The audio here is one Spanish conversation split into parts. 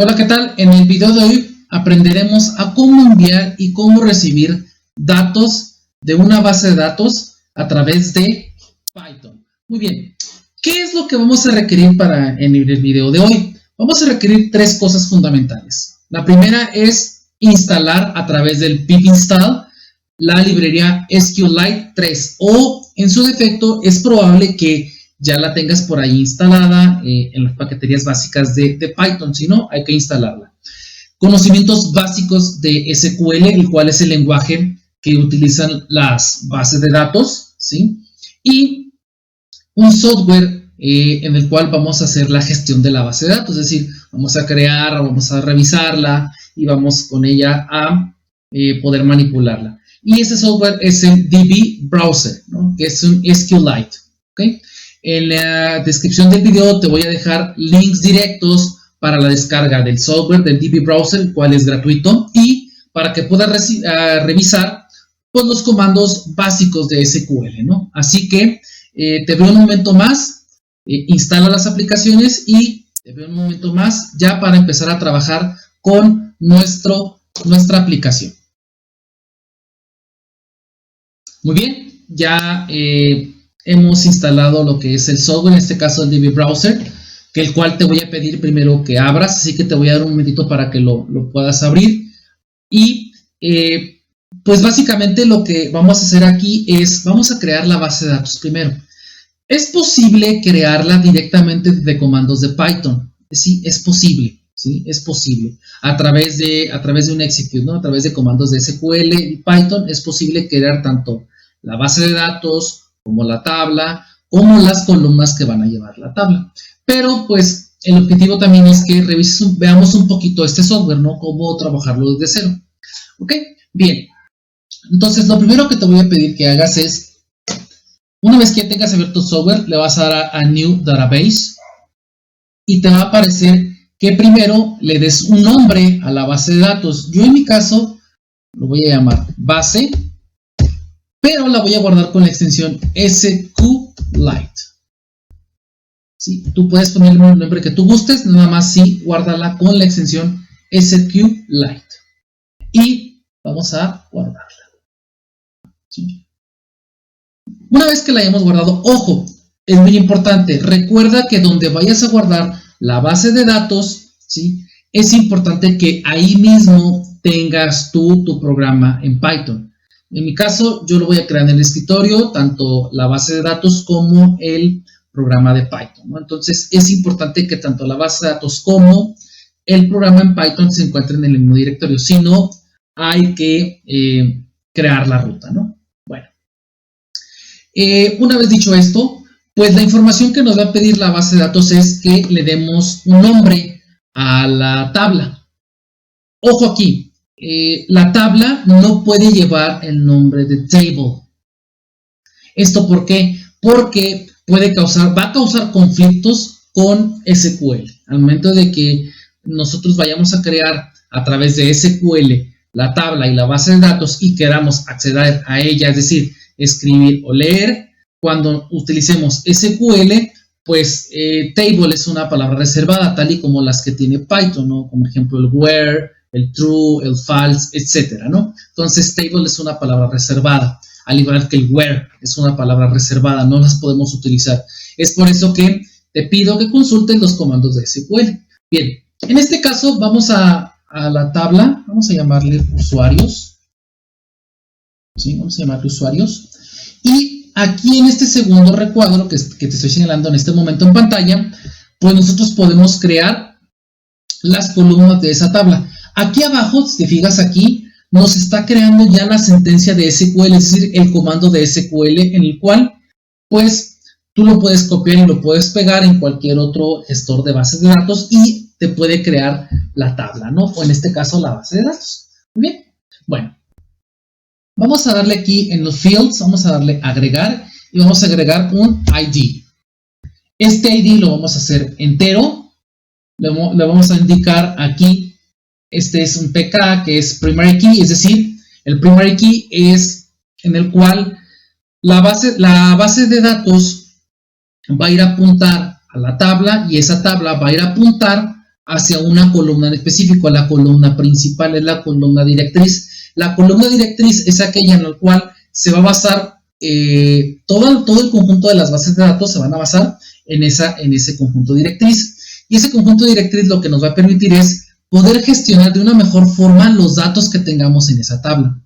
Hola, ¿qué tal? En el video de hoy aprenderemos a cómo enviar y cómo recibir datos de una base de datos a través de Python. Muy bien, ¿qué es lo que vamos a requerir en el video de hoy? Vamos a requerir tres cosas fundamentales. La primera es instalar a través del pip install la librería SQLite 3 o en su defecto es probable que ya la tengas por ahí instalada en las paqueterías básicas de Python, si no, hay que instalarla. Conocimientos básicos de SQL, el cual es el lenguaje que utilizan las bases de datos, ¿sí? Y un software en el cual vamos a hacer la gestión de la base de datos, es decir, vamos a crear, vamos a revisarla y vamos con ella a poder manipularla. Y ese software es el DB Browser, ¿no? Que es un SQLite, ¿ok? En la descripción del video te voy a dejar links directos para la descarga del software del DB Browser, el cual es gratuito, y para que puedas revisar pues, los comandos básicos de SQL, ¿no? Así que te veo en un momento más, instala las aplicaciones y te veo en un momento más ya para empezar a trabajar con nuestra aplicación. Muy bien, ya hemos instalado lo que es el software, en este caso el DB Browser, que el cual te voy a pedir primero que abras, así que te voy a dar un momentito para que lo puedas abrir. Y pues básicamente lo que vamos a hacer aquí es, vamos a crear la base de datos primero. Es posible crearla directamente de comandos de Python, sí, es posible, sí, es posible. A través de un execute, ¿no? A través de comandos de SQL y Python es posible crear tanto la base de datos como la tabla, como las columnas que van a llevar la tabla. Pero, pues, el objetivo también es que veamos un poquito este software, ¿no? Cómo trabajarlo desde cero. ¿Ok? Bien. Entonces, lo primero que te voy a pedir que hagas es, una vez que ya tengas abierto tu software, le vas a dar a New Database y te va a aparecer que primero le des un nombre a la base de datos. Yo, en mi caso, lo voy a llamar base, pero la voy a guardar con la extensión SQLite. ¿Sí? Tú puedes ponerle el nombre que tú gustes, nada más sí, guárdala con la extensión SQLite. Y vamos a guardarla. ¿Sí? Una vez que la hayamos guardado, ojo, es muy importante, recuerda que donde vayas a guardar la base de datos, ¿sí? Es importante que ahí mismo tengas tú tu programa en Python. En mi caso, yo lo voy a crear en el escritorio, tanto la base de datos como el programa de Python, ¿no? Entonces, es importante que tanto la base de datos como el programa en Python se encuentren en el mismo directorio. Si no, hay que crear la ruta, ¿no? Bueno, una vez dicho esto, pues la información que nos va a pedir la base de datos es que le demos un nombre a la tabla. Ojo aquí. La tabla no puede llevar el nombre de table. ¿Esto por qué? Porque va a causar conflictos con SQL. Al momento de que nosotros vayamos a crear a través de SQL la tabla y la base de datos y queramos acceder a ella, es decir, escribir o leer, cuando utilicemos SQL, pues table es una palabra reservada, tal y como las que tiene Python, ¿no? Como ejemplo el where, el true, el false, etcétera, ¿no? Entonces, table es una palabra reservada, al igual que el where es una palabra reservada, no las podemos utilizar. Es por eso que te pido que consultes los comandos de SQL. Bien, en este caso vamos a la tabla, vamos a llamarle usuarios. ¿Sí? Vamos a llamarle usuarios. Y aquí en este segundo recuadro que te estoy señalando en este momento en pantalla, pues nosotros podemos crear las columnas de esa tabla. Aquí abajo, si te fijas aquí, nos está creando ya la sentencia de SQL, es decir, el comando de SQL en el cual, pues, tú lo puedes copiar y lo puedes pegar en cualquier otro gestor de bases de datos y te puede crear la tabla, ¿no? O en este caso, la base de datos. Muy bien. Bueno, vamos a darle aquí en los fields, vamos a darle agregar y vamos a agregar un ID. Este ID lo vamos a hacer entero, le vamos a indicar aquí. Este es un PK que es primary key, es decir, el primary key es en el cual la base de datos va a ir a apuntar a la tabla y esa tabla va a ir a apuntar hacia una columna en específico. La columna principal es la columna directriz. La columna directriz es aquella en la cual se va a basar todo el conjunto de las bases de datos, se van a basar en ese conjunto directriz. Y ese conjunto directriz lo que nos va a permitir es poder gestionar de una mejor forma los datos que tengamos en esa tabla.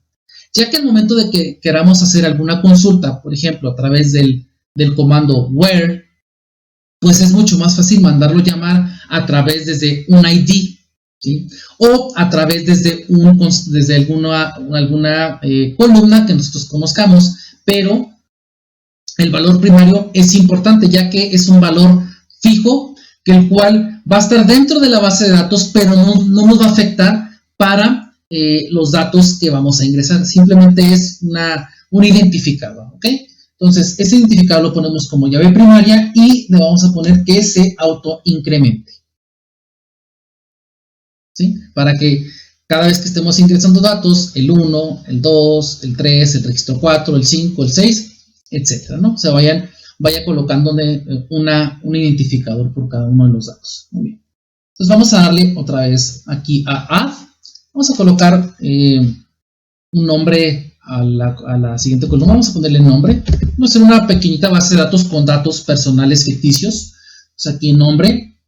Ya que al momento de que queramos hacer alguna consulta, por ejemplo, a través del comando where, pues es mucho más fácil mandarlo llamar a través desde un ID, ¿sí? O a través desde alguna columna que nosotros conozcamos, pero el valor primario es importante, ya que es un valor fijo, que el cual va a estar dentro de la base de datos, pero no nos va a afectar para los datos que vamos a ingresar. Simplemente es un identificador, ¿ok? Entonces, ese identificador lo ponemos como llave primaria y le vamos a poner que se autoincremente, ¿sí? Para que cada vez que estemos ingresando datos, el 1, el 2, el 3, el registro 4, el 5, el 6, etcétera, ¿no? Se vaya colocando un identificador por cada uno de los datos. Muy bien. Entonces vamos a darle otra vez aquí a add. Vamos a colocar un nombre a la siguiente columna. Vamos a ponerle nombre. Vamos a hacer una pequeñita base de datos con datos personales ficticios. Entonces aquí en nombre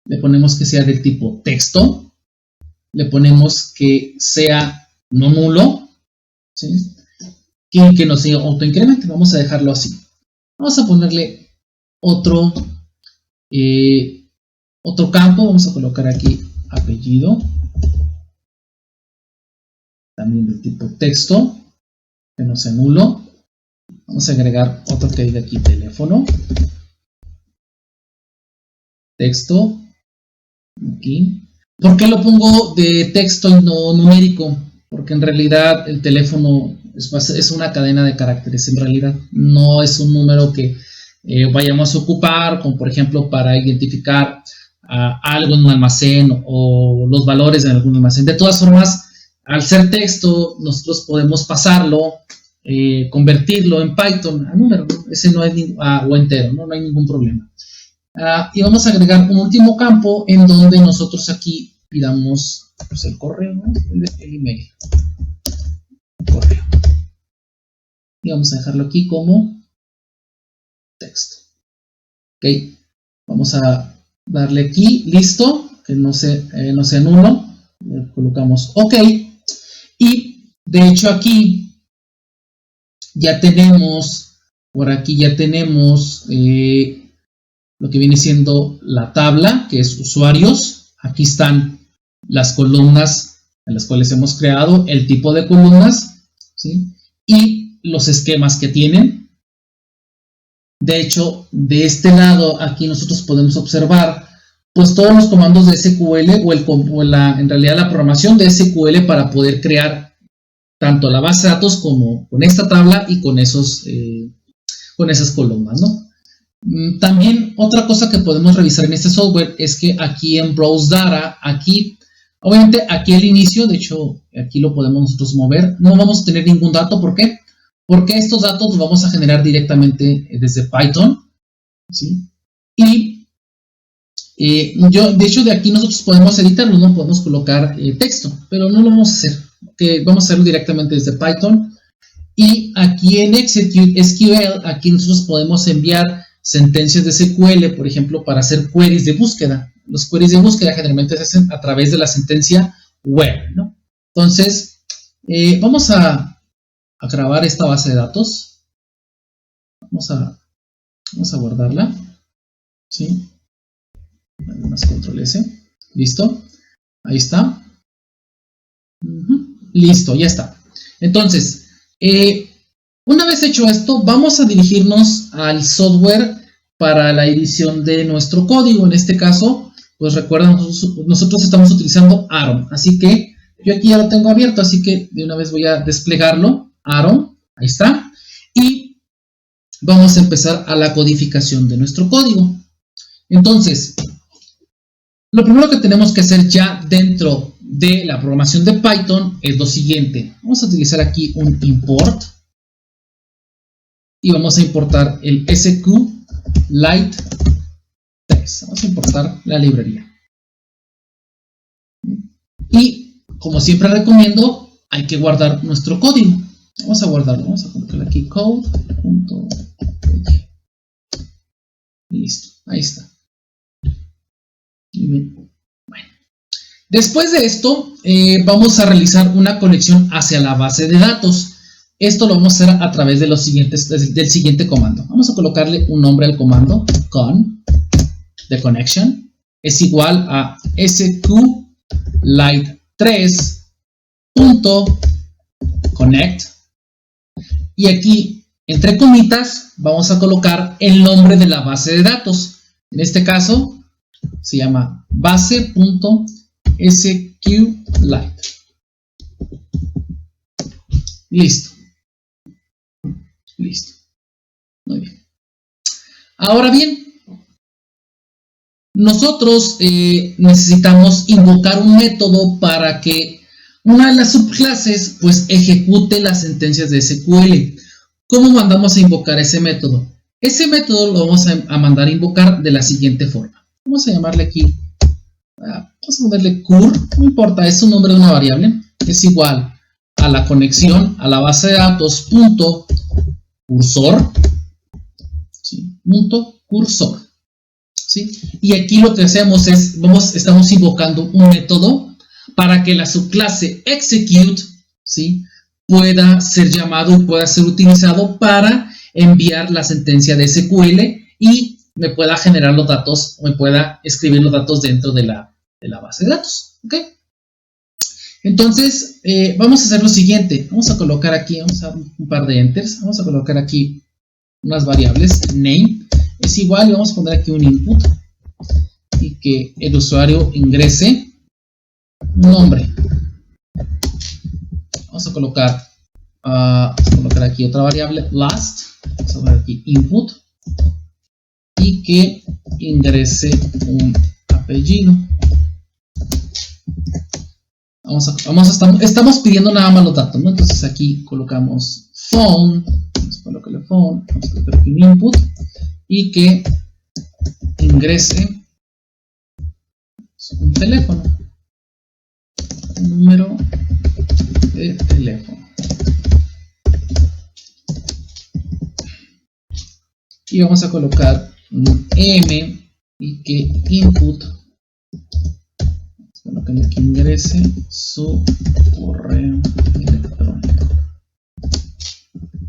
le ponemos que sea del tipo texto. Le ponemos que sea no nulo, ¿sí? Que no sea autoincremente. Vamos a dejarlo así. Vamos a ponerle otro campo. Vamos a colocar aquí apellido. También del tipo texto, que no sea nulo. Vamos a agregar otro que diga aquí teléfono. Texto. Aquí. ¿Por qué lo pongo de texto y no numérico? Porque en realidad el teléfono es una cadena de caracteres. En realidad no es un número que vayamos a ocupar, como por ejemplo para identificar algo en un almacén o los valores en algún almacén. De todas formas, al ser texto, nosotros podemos pasarlo, convertirlo en Python a número, ¿no? Ese no es o entero, ¿no? No hay ningún problema. Y vamos a agregar un último campo en donde nosotros aquí pidamos pues, el correo, ¿no? el email. Correo. Y vamos a dejarlo aquí como texto. Ok. Vamos a darle aquí, listo, que no sea nulo. Le colocamos OK. Y de hecho aquí ya tenemos, por aquí ya tenemos lo que viene siendo la tabla, que es usuarios. Aquí están las columnas en las cuales hemos creado, el tipo de columnas, ¿sí? Y los esquemas que tienen. De hecho, de este lado aquí nosotros podemos observar pues todos los comandos de SQL en realidad la programación de SQL para poder crear tanto la base de datos como con esta tabla y con esas columnas, ¿no? También otra cosa que podemos revisar en este software es que aquí en Browse Data, obviamente aquí el inicio, de hecho aquí lo podemos nosotros mover, no vamos a tener ningún dato. ¿Por qué? Porque estos datos los vamos a generar directamente desde Python, ¿sí? Y de hecho de aquí nosotros podemos editarlo, no podemos colocar texto, pero no lo vamos a hacer, vamos a hacerlo directamente desde Python. Y aquí en Execute SQL, aquí nosotros podemos enviar sentencias de SQL, por ejemplo, para hacer queries de búsqueda. Los queries de búsqueda generalmente se hacen a través de la sentencia where, ¿no? Entonces, vamos a grabar esta base de datos. Vamos a guardarla, ¿sí? Más control S. ¿Listo? Ahí está. Listo, ya está. Entonces, una vez hecho esto, vamos a dirigirnos al software para la edición de nuestro código. En este caso, pues recuerden, nosotros estamos utilizando Atom. Así que yo aquí ya lo tengo abierto, así que de una vez voy a desplegarlo. Atom, ahí está. Y vamos a empezar a la codificación de nuestro código. Entonces, lo primero que tenemos que hacer ya dentro de la programación de Python es lo siguiente. Vamos a utilizar aquí un import y vamos a importar el SQLite 3. Vamos a importar la librería. Y como siempre recomiendo, hay que guardar nuestro código. Vamos a guardarlo, vamos a colocar aquí code.py. Listo, ahí está. Bien. Bueno. Después de esto, vamos a realizar una conexión hacia la base de datos. Esto lo vamos a hacer a través de del siguiente comando. Vamos a colocarle un nombre al comando, con, de connection, es igual a sqlite3.connect. Y aquí, entre comitas, vamos a colocar el nombre de la base de datos. En este caso, se llama base.sqlite. Listo. Listo. Muy bien. Ahora bien, nosotros necesitamos invocar un método para que una de las subclases pues ejecute las sentencias de SQL. ¿Cómo mandamos a invocar ese método? Ese método lo vamos a mandar a invocar de la siguiente forma. Vamos a llamarle aquí, vamos a ponerle cur, no importa, es un nombre de una variable, es igual a la conexión a la base de datos punto cursor, ¿sí? Punto cursor, ¿sí? Y aquí lo que hacemos es, estamos invocando un método para que la subclase execute, ¿sí? Pueda ser llamado y pueda ser utilizado para enviar la sentencia de SQL y me pueda generar los datos, o me pueda escribir los datos dentro de la base de datos, ¿ok? Entonces, vamos a hacer lo siguiente. Vamos a colocar aquí, vamos a dar un par de enters. Vamos a colocar aquí unas variables. Name es igual y vamos a poner aquí un input. Y que el usuario ingrese un nombre. Vamos a colocar aquí otra variable. Last. Vamos a poner aquí input. Y que ingrese un apellido. Estamos pidiendo nada más los datos, ¿no? Entonces aquí colocamos phone, vamos a colocarle phone, vamos a colocar aquí un input y que ingrese un teléfono, un número de teléfono. Y vamos a colocar un m y que input, que ingrese su correo electrónico.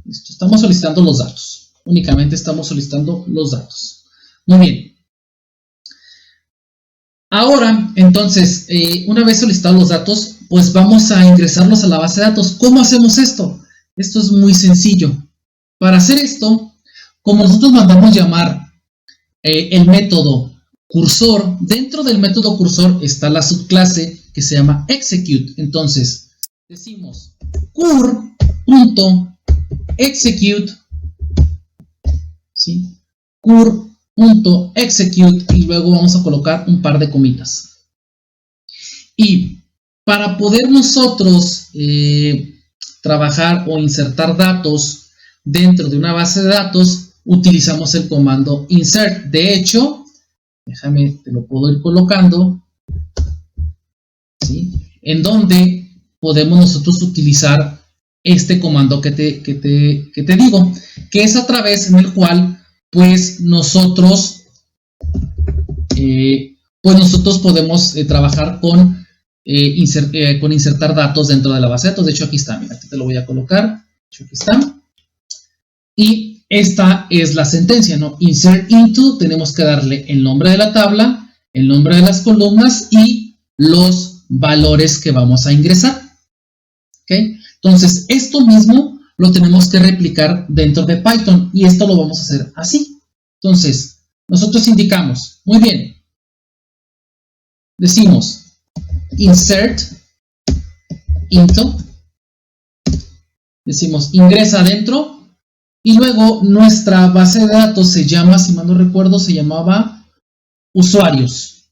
Listo. Estamos solicitando los datos. Únicamente estamos solicitando los datos. Muy bien. Ahora, entonces, una vez solicitados los datos, pues vamos a ingresarlos a la base de datos. ¿Cómo hacemos esto? Esto es muy sencillo. Para hacer esto, como nosotros mandamos llamar el método cursor, dentro del método cursor está la subclase que se llama execute. Entonces, decimos cur.execute, ¿sí? Cur.execute y luego vamos a colocar un par de comitas. Y para poder nosotros trabajar o insertar datos dentro de una base de datos, utilizamos el comando insert. De hecho, déjame, te lo puedo ir colocando, ¿sí? En donde podemos nosotros utilizar este comando que te digo, que es a través en el cual pues nosotros podemos trabajar con insertar datos dentro de la base de datos. De hecho aquí está, mira, aquí te lo voy a colocar, de hecho aquí está, y esta es la sentencia, ¿no? Insert into, tenemos que darle el nombre de la tabla, el nombre de las columnas y los valores que vamos a ingresar. ¿Ok? Entonces, esto mismo lo tenemos que replicar dentro de Python y esto lo vamos a hacer así. Entonces, nosotros indicamos, muy bien, decimos insert into, decimos ingresa adentro. Y luego nuestra base de datos se llama, si mal no recuerdo, se llamaba usuarios.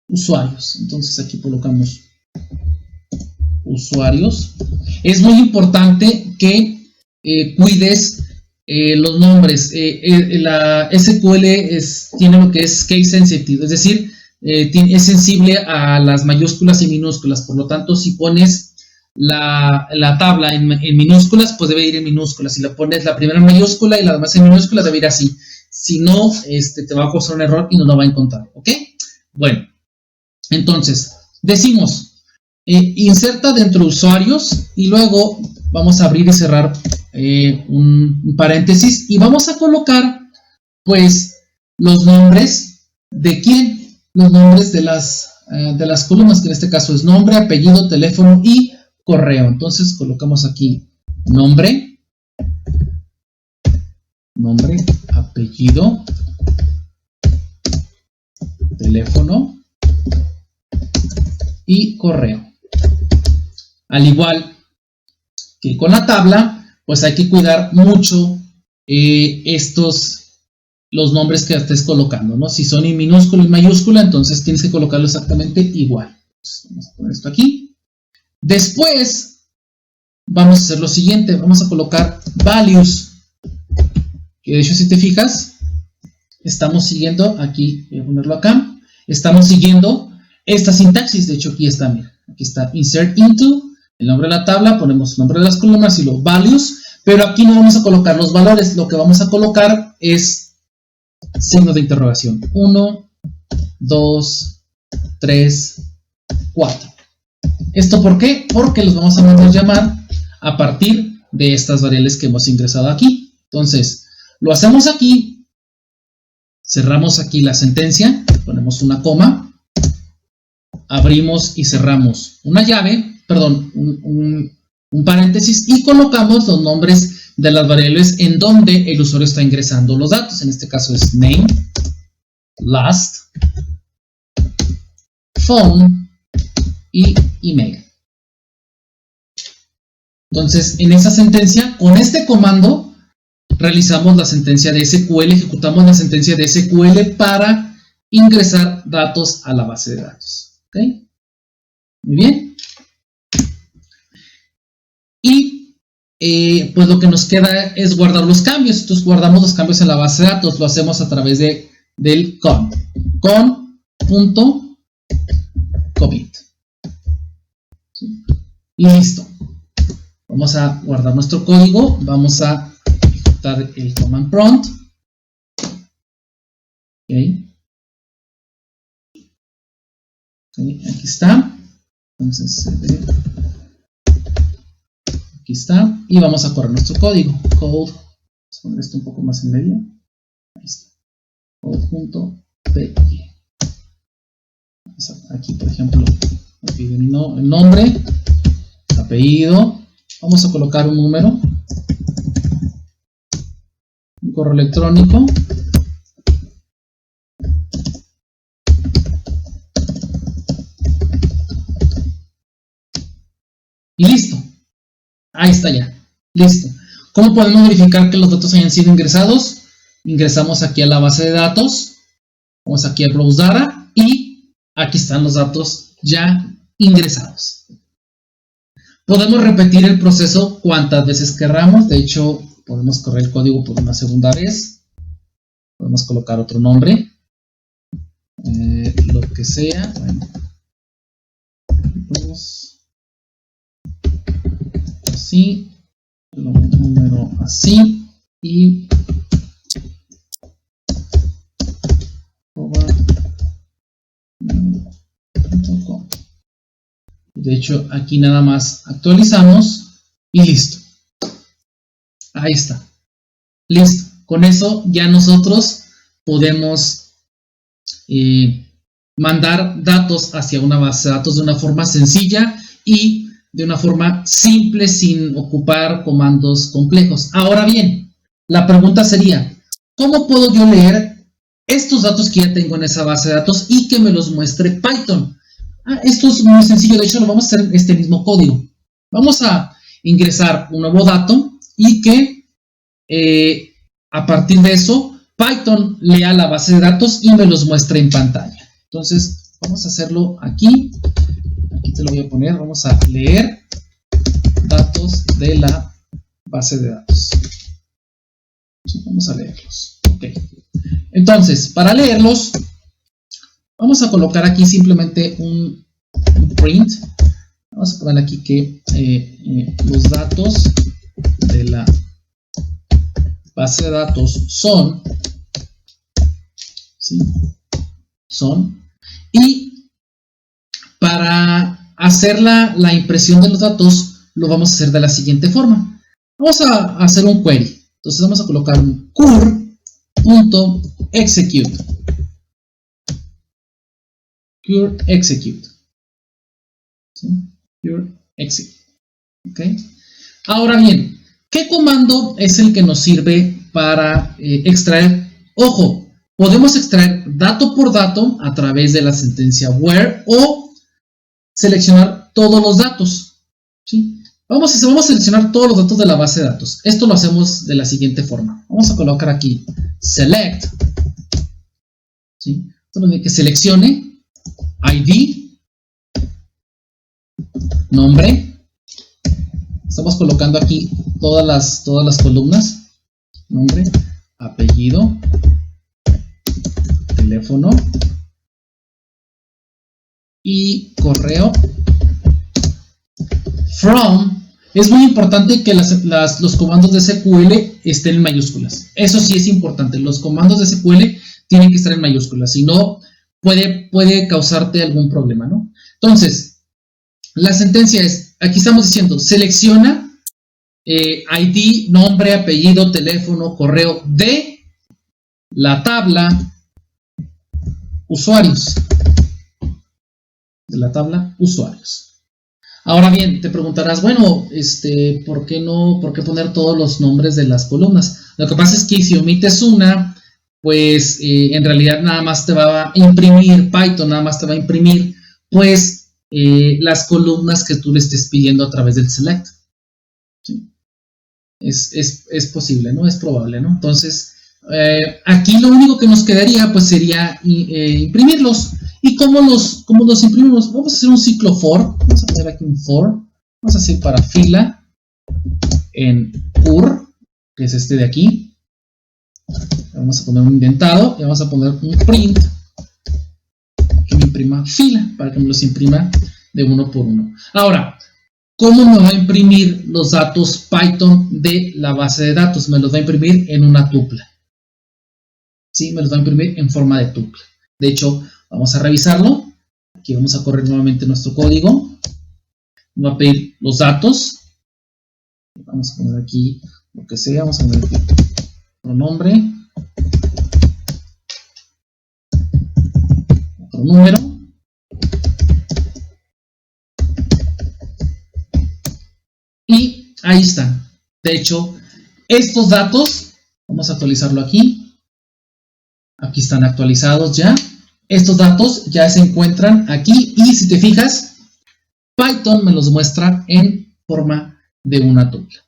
Usuarios. Entonces aquí colocamos usuarios. Es muy importante que cuides los nombres. La SQL tiene lo que es case sensitive, es decir, es sensible a las mayúsculas y minúsculas, por lo tanto, si pones la tabla en minúsculas, pues debe ir en minúsculas. Si la pones la primera en mayúscula y la demás en minúscula, debe ir así. Si no, te va a causar un error y no lo va a encontrar, ¿ok? Bueno, entonces, decimos, inserta dentro de usuarios y luego vamos a abrir y cerrar un paréntesis y vamos a colocar, pues, los nombres de quién, los nombres de las columnas, que en este caso es nombre, apellido, teléfono y correo. Entonces colocamos aquí nombre, apellido, teléfono y correo. Al igual que con la tabla, pues hay que cuidar mucho los nombres que estés colocando, ¿no? Si son en minúscula y mayúscula, entonces tienes que colocarlo exactamente igual. Entonces, vamos a poner esto aquí. Después, vamos a hacer lo siguiente. Vamos a colocar values. Que de hecho, si te fijas, estamos siguiendo, aquí voy a ponerlo acá, estamos siguiendo esta sintaxis. De hecho, aquí está, mira, aquí está insert into, el nombre de la tabla, ponemos el nombre de las columnas y los values, pero aquí no vamos a colocar los valores. Lo que vamos a colocar es signo de interrogación. 1, 2, 3, 4. ¿Esto por qué? Porque los vamos a mandar llamar a partir de estas variables que hemos ingresado aquí. Entonces, lo hacemos aquí, cerramos aquí la sentencia, ponemos una coma, abrimos y cerramos una llave, perdón, un paréntesis y colocamos los nombres de las variables en donde el usuario está ingresando los datos. En este caso es name, last, phone y email. Entonces, en esa sentencia, con este comando, realizamos la sentencia de SQL, ejecutamos la sentencia de SQL para ingresar datos a la base de datos. ¿Ok? Muy bien. Y pues lo que nos queda es guardar los cambios. Entonces guardamos los cambios en la base de datos. Lo hacemos a través del con.commit. Y listo. Vamos a guardar nuestro código. Vamos a ejecutar el command prompt. Okay. Aquí está. Entonces, aquí está. Y vamos a correr nuestro código. Code. Vamos a poner esto un poco más en medio. Ahí está. Code.py. Aquí, por ejemplo, me pide el nombre, apellido. Vamos a colocar un número. Un correo electrónico. Y listo. Ahí está ya. Listo. ¿Cómo podemos verificar que los datos hayan sido ingresados? Ingresamos aquí a la base de datos. Vamos aquí a Browse Data y aquí están los datos ya ingresados. Podemos repetir el proceso cuantas veces queramos. De hecho, podemos correr el código por una segunda vez. Podemos colocar otro nombre. Lo que sea. Bueno. Así. El número así. Y de hecho, aquí nada más actualizamos y listo. Ahí está. Listo. Con eso ya nosotros podemos mandar datos hacia una base de datos de una forma sencilla y de una forma simple sin ocupar comandos complejos. Ahora bien, la pregunta sería, ¿cómo puedo yo leer estos datos que ya tengo en esa base de datos y que me los muestre Python? Esto es muy sencillo, de hecho lo vamos a hacer en este mismo código. Vamos a ingresar un nuevo dato y que a partir de eso Python lea la base de datos y me los muestre en pantalla. Entonces vamos a hacerlo aquí. Aquí te lo voy a poner. Vamos a leer datos de la base de datos. Vamos a leerlos. Ok. Entonces, para leerlos, Vamos a colocar aquí simplemente un print. Vamos a poner aquí que los datos de la base de datos son, ¿sí? Y para hacer la impresión de los datos lo vamos a hacer de la siguiente forma. Vamos a hacer un query. Entonces vamos a colocar un cur.execute. Execute. ¿Sí? Execute. ¿Okay? Ahora bien, ¿qué comando es el que nos sirve para extraer? Ojo, podemos extraer dato por dato a través de la sentencia where o seleccionar todos los datos. ¿Sí? Vamos a seleccionar todos los datos de la base de datos. Esto lo hacemos de la siguiente forma. Vamos a colocar aquí select. ¿Sí? Esto nos dice que seleccione ID, nombre. Estamos colocando aquí todas las columnas. Nombre, apellido, teléfono y correo. From, es muy importante que los comandos de SQL estén en mayúsculas. Eso sí es importante. Los comandos de SQL tienen que estar en mayúsculas. Si no, puede causarte algún problema, ¿no? Entonces, la sentencia es, aquí estamos diciendo, selecciona ID, nombre, apellido, teléfono, correo de la tabla usuarios. De la tabla usuarios. Ahora bien, te preguntarás, bueno, ¿por qué poner todos los nombres de las columnas? Lo que pasa es que si omites una, pues en realidad nada más te va a imprimir, Python nada más te va a imprimir, pues las columnas que tú le estés pidiendo a través del select. ¿Sí? Es posible, ¿no? Es probable, ¿no? Entonces, aquí lo único que nos quedaría, pues sería imprimirlos. ¿Y cómo los imprimimos? Vamos a hacer un ciclo for. Vamos a poner aquí un for. Vamos a hacer para fila en cur, que es este de aquí. Vamos a poner un indentado y vamos a poner un print que me imprima fila, para que me los imprima de uno por uno. Ahora, ¿cómo me va a imprimir los datos Python de la base de datos? Me los va a imprimir en una tupla. ¿Sí? Me los va a imprimir en forma de tupla. De hecho, vamos a revisarlo. Aquí vamos a correr nuevamente nuestro código. Me va a pedir los datos. Vamos a poner aquí lo que sea. Vamos a poner aquí otro nombre. Otro número. Y ahí están. De hecho, estos datos, vamos a actualizarlo aquí. Aquí están actualizados ya. Estos datos ya se encuentran aquí y si te fijas, Python me los muestra en forma de una tupla.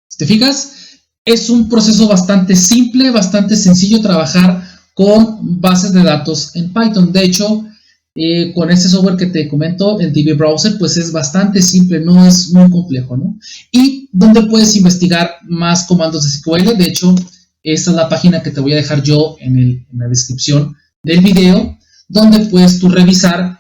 Si te fijas, es un proceso bastante simple, bastante sencillo trabajar con bases de datos en Python. De hecho, con este software que te comento, el DB Browser, pues es bastante simple, no es muy complejo, ¿no? Y donde puedes investigar más comandos de SQL. De hecho, esta es la página que te voy a dejar yo en la descripción del video, donde puedes tú revisar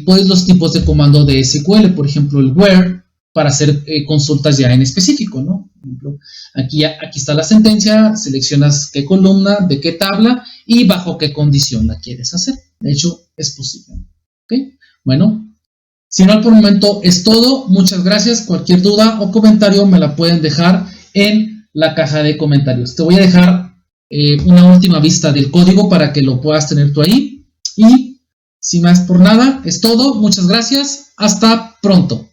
pues los tipos de comando de SQL, por ejemplo el where, para hacer consultas ya en específico, ¿no? Por ejemplo, aquí está la sentencia, seleccionas qué columna, de qué tabla y bajo qué condición la quieres hacer. De hecho, es posible. ¿Ok? Bueno, si no, por el momento es todo. Muchas gracias. Cualquier duda o comentario me la pueden dejar en la caja de comentarios. Te voy a dejar una última vista del código para que lo puedas tener tú ahí. Y sin más por nada, es todo. Muchas gracias. Hasta pronto.